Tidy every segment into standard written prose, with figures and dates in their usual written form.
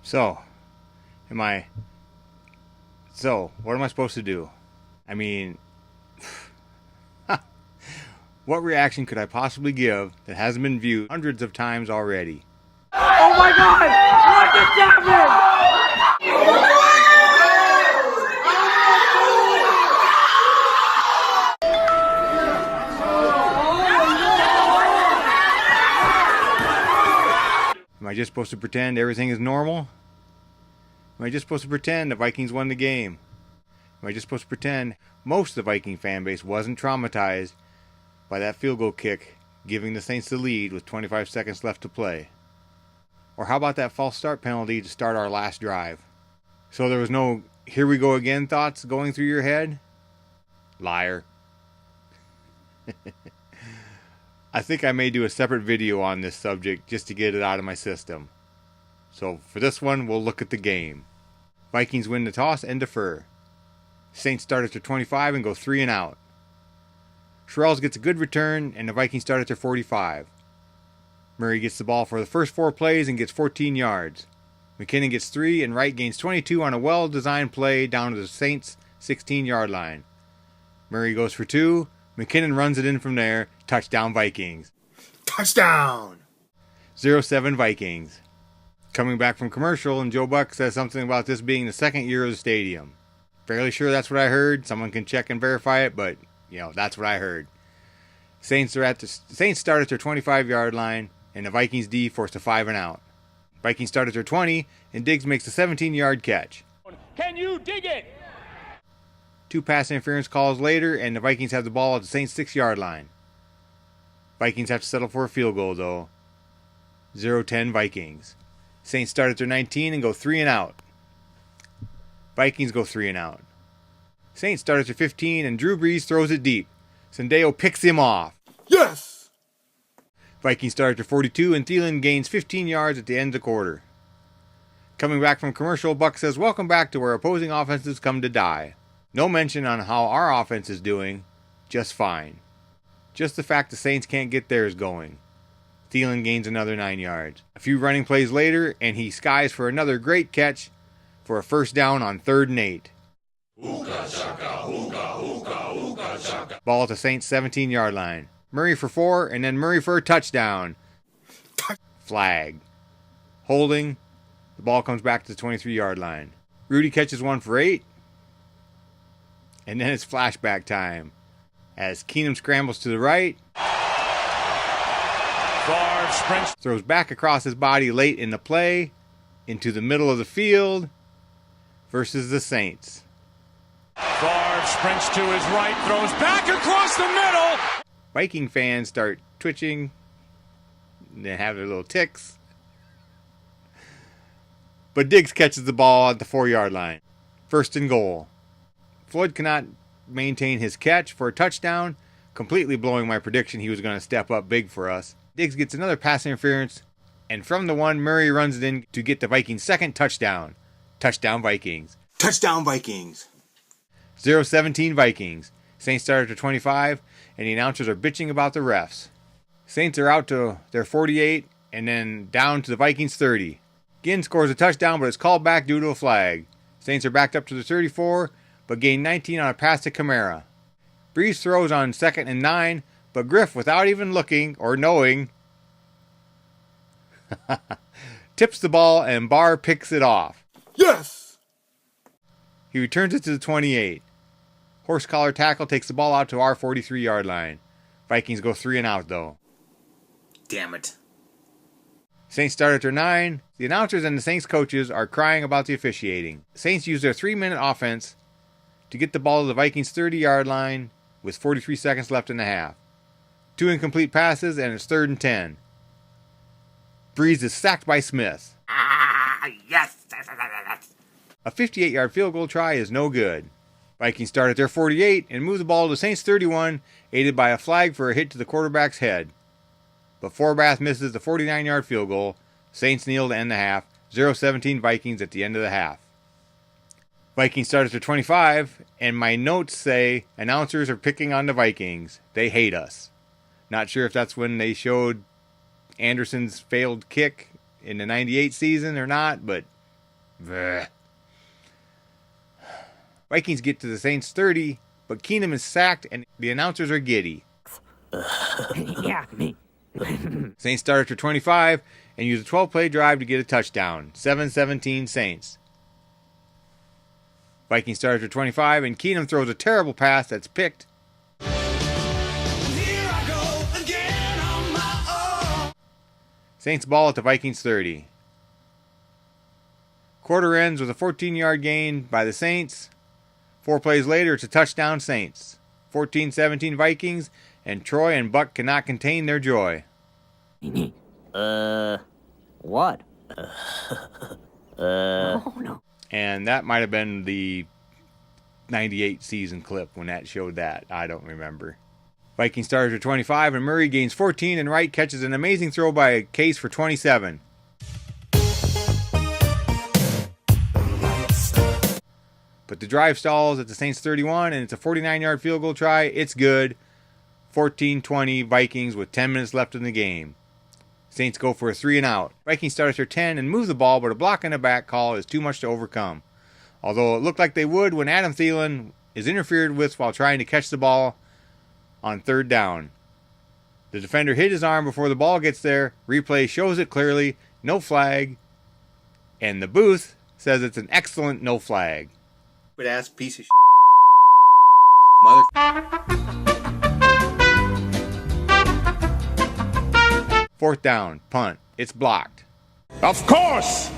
So, what am I supposed to do? I mean, what reaction could I possibly give that hasn't been viewed hundreds of times already? Oh my God! What just happened? Am I just supposed to pretend everything is normal? Am I just supposed to pretend the Vikings won the game? Am I just supposed to pretend most of the Viking fan base wasn't traumatized by that field goal kick giving the Saints the lead with 25 seconds left to play? Or how about that false start penalty to start our last drive? So there was no here we go again thoughts going through your head? Liar. I think I may do a separate video on this subject just to get it out of my system. So for this one, we'll look at the game. Vikings win the toss and defer. Saints start at their 25 and go 3 and out. Sherrells gets a good return and the Vikings start at their 45. Murray gets the ball for the first 4 plays and gets 14 yards. McKinnon gets 3 and Wright gains 22 on a well-designed play down to the Saints' 16-yard line. Murray goes for 2. McKinnon runs it in from there. Touchdown Vikings. Touchdown! 0-7 Vikings. Coming back from commercial and Joe Buck says something about this being the second year of the stadium. Fairly sure that's what I heard. Someone can check and verify it, but that's what I heard. Saints start at their 25-yard line and the Vikings D forced a 5 and out. Vikings start at their 20 and Diggs makes a 17-yard catch. Can you dig it? 2 pass interference calls later, and the Vikings have the ball at the Saints' 6-yard line. Vikings have to settle for a field goal, though. 0-10 Vikings. Saints start at their 19 and go 3 and out. Vikings go 3 and out. Saints start at their 15, and Drew Brees throws it deep. Sendeo picks him off. Yes! Vikings start at their 42, and Thielen gains 15 yards at the end of the quarter. Coming back from commercial, Buck says, "Welcome back to where opposing offenses come to die." No mention on how our offense is doing, just fine. Just the fact the Saints can't get theirs going. Thielen gains another 9 yards. A few running plays later, and he skies for another great catch for a first down on 3rd and 8. Ball at the Saints' 17-yard line. Murray for 4, and then Murray for a touchdown. Flag. Holding. The ball comes back to the 23-yard line. Rudy catches 1 for 8. And then it's flashback time. As Keenum scrambles to the right. Favre sprints. Throws back across his body late in the play. Into the middle of the field. Versus the Saints. Favre sprints to his right. Throws back across the middle. Viking fans start twitching. They have their little ticks. But Diggs catches the ball at the 4-yard line. 1st and goal. Floyd cannot maintain his catch for a touchdown, completely blowing my prediction he was going to step up big for us. Diggs gets another pass interference, and from the 1, Murray runs it in to get the Vikings' 2nd touchdown. Touchdown Vikings. Touchdown Vikings. 0-17 Vikings. Saints start at their 25, and the announcers are bitching about the refs. Saints are out to their 48, and then down to the Vikings' 30. Ginn scores a touchdown, but it's called back due to a flag. Saints are backed up to the 34, but gain 19 on a pass to Kamara. Brees throws on 2nd and 9, but Griff, without even looking or knowing, tips the ball and Barr picks it off. Yes! He returns it to the 28. Horse collar tackle takes the ball out to our 43-yard line. Vikings go 3 and out, though. Damn it. Saints start at their 9. The announcers and the Saints coaches are crying about the officiating. Saints use their 3-minute offense to get the ball to the Vikings' 30-yard line with 43 seconds left in the half. 2 incomplete passes, and it's 3rd and 10. Brees is sacked by Smith. Yes! A 58-yard field goal try is no good. Vikings start at their 48 and move the ball to the Saints' 31, aided by a flag for a hit to the quarterback's head. But Forbath misses the 49-yard field goal. Saints kneel to end the half. 0-17 Vikings at the end of the half. Vikings start at their 25, and my notes say announcers are picking on the Vikings. They hate us. Not sure if that's when they showed Anderson's failed kick in the 98 season or not, but Bleh. Vikings get to the Saints 30, but Keenum is sacked and the announcers are giddy. Yeah, me. Saints start after 25 and use a 12-play drive to get a touchdown. 7-17 Saints. Vikings start after 25 and Keenum throws a terrible pass that's picked. Saints ball at the Vikings 30. Quarter ends with a 14-yard gain by the Saints. 4 plays later, it's a touchdown Saints. 14-17 Vikings, and Troy and Buck cannot contain their joy. What? Oh, no. And that might have been the 98 season clip when that showed that. I don't remember. Vikings start after 25, and Murray gains 14, and Wright catches an amazing throw by Case for 27. But the drive stalls at the Saints 31, and it's a 49-yard field goal try. It's good. 14-20 Vikings with 10 minutes left in the game. Saints go for a 3-and-out. Vikings start after 10 and move the ball, but a block in the back call is too much to overcome. Although it looked like they would when Adam Thielen is interfered with while trying to catch the ball on 3rd down. The defender hit his arm before the ball gets there. Replay shows it clearly. No flag. And the booth says it's an excellent no flag. But ass piece of mother. 4th down. Punt. It's blocked. Of course!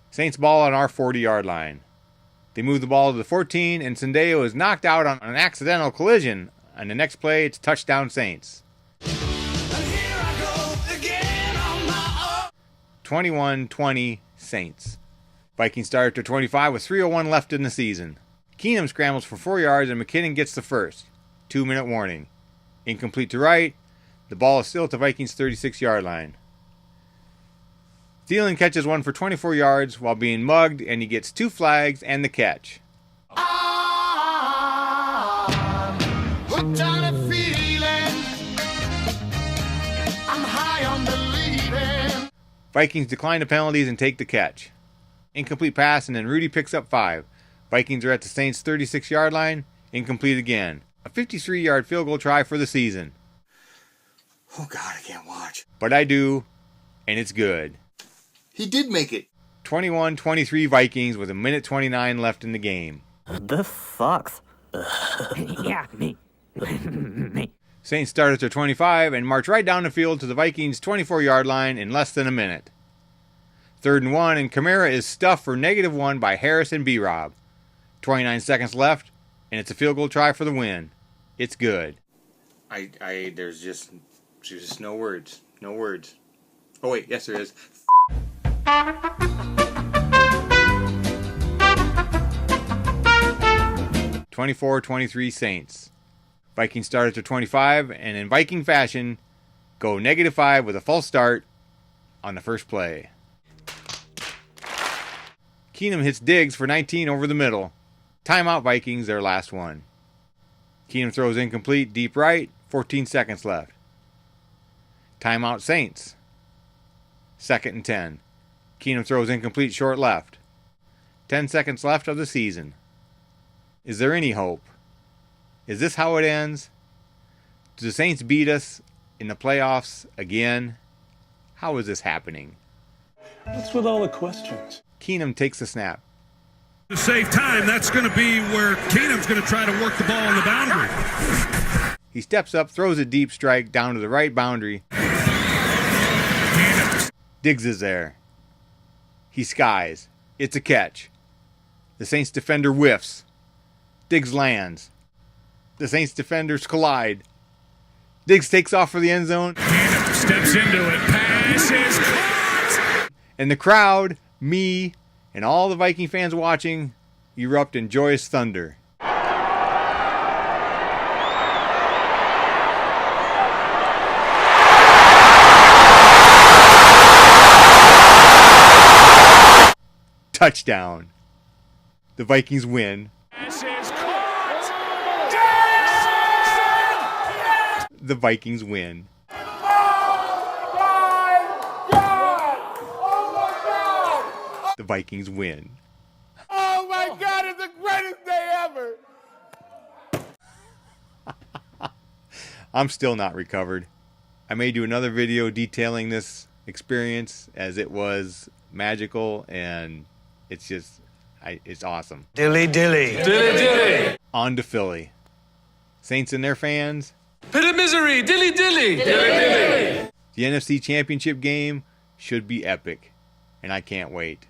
Saints ball on our 40-yard line. They move the ball to the 14, and Sendeo is knocked out on an accidental collision. On the next play, it's touchdown Saints. 21-20 Saints. Vikings start after 25 with 3:01 left in the season. Keenum scrambles for 4 yards, and McKinnon gets the first. 2-minute warning. Incomplete to Wright. The ball is still at the Vikings' 36-yard line. Thielen catches one for 24 yards while being mugged, and he gets 2 flags and the catch. Vikings decline the penalties and take the catch. Incomplete pass, and then Rudy picks up 5. Vikings are at the Saints' 36-yard line. Incomplete again. A 53-yard field goal try for the season. Oh, God, I can't watch. But I do, and it's good. He did make it. 21-23 Vikings with 1:29 left in the game. This sucks. Yeah, me. Me. Saints start at their 25 and march right down the field to the Vikings' 24-yard line in less than a minute. 3rd and 1, and Kamara is stuffed for -1 by Harris and B-Rob. 29 seconds left, and it's a field goal try for the win. It's good. There's just no words. No words. Oh, wait, yes, there is. 24-23 Saints. Vikings start at their 25, and in Viking fashion, go -5 with a false start on the first play. Keenum hits Diggs for 19 over the middle. Timeout Vikings, their last one. Keenum throws incomplete, deep right, 14 seconds left. Timeout Saints. 2nd and 10. Keenum throws incomplete, short left. 10 seconds left of the season. Is there any hope? Is this how it ends? Do the Saints beat us in the playoffs again? How is this happening? What's with all the questions? Keenum takes the snap. To save time, that's going to be where Keenum's going to try to work the ball on the boundary. He steps up, throws a deep strike down to the right boundary. Diggs is there. He skies. It's a catch. The Saints defender whiffs. Diggs lands. The Saints defenders collide. Diggs takes off for the end zone. Keenum steps into it. Pass is caught. And the crowd, me, and all the Viking fans watching erupt in joyous thunder. Touchdown. The Vikings win. Pass is caught. The Vikings win. Vikings win. Oh my God, it's the greatest day ever! I'm still not recovered. I may do another video detailing this experience, as it was magical and it's just, it's awesome. Dilly dilly. Dilly dilly. On to Philly. Saints and their fans. Pit of misery. Dilly dilly. Dilly dilly. The NFC Championship game should be epic, and I can't wait.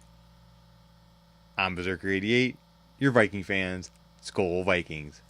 I'm Berserker88, your Viking fans. Skol Vikings.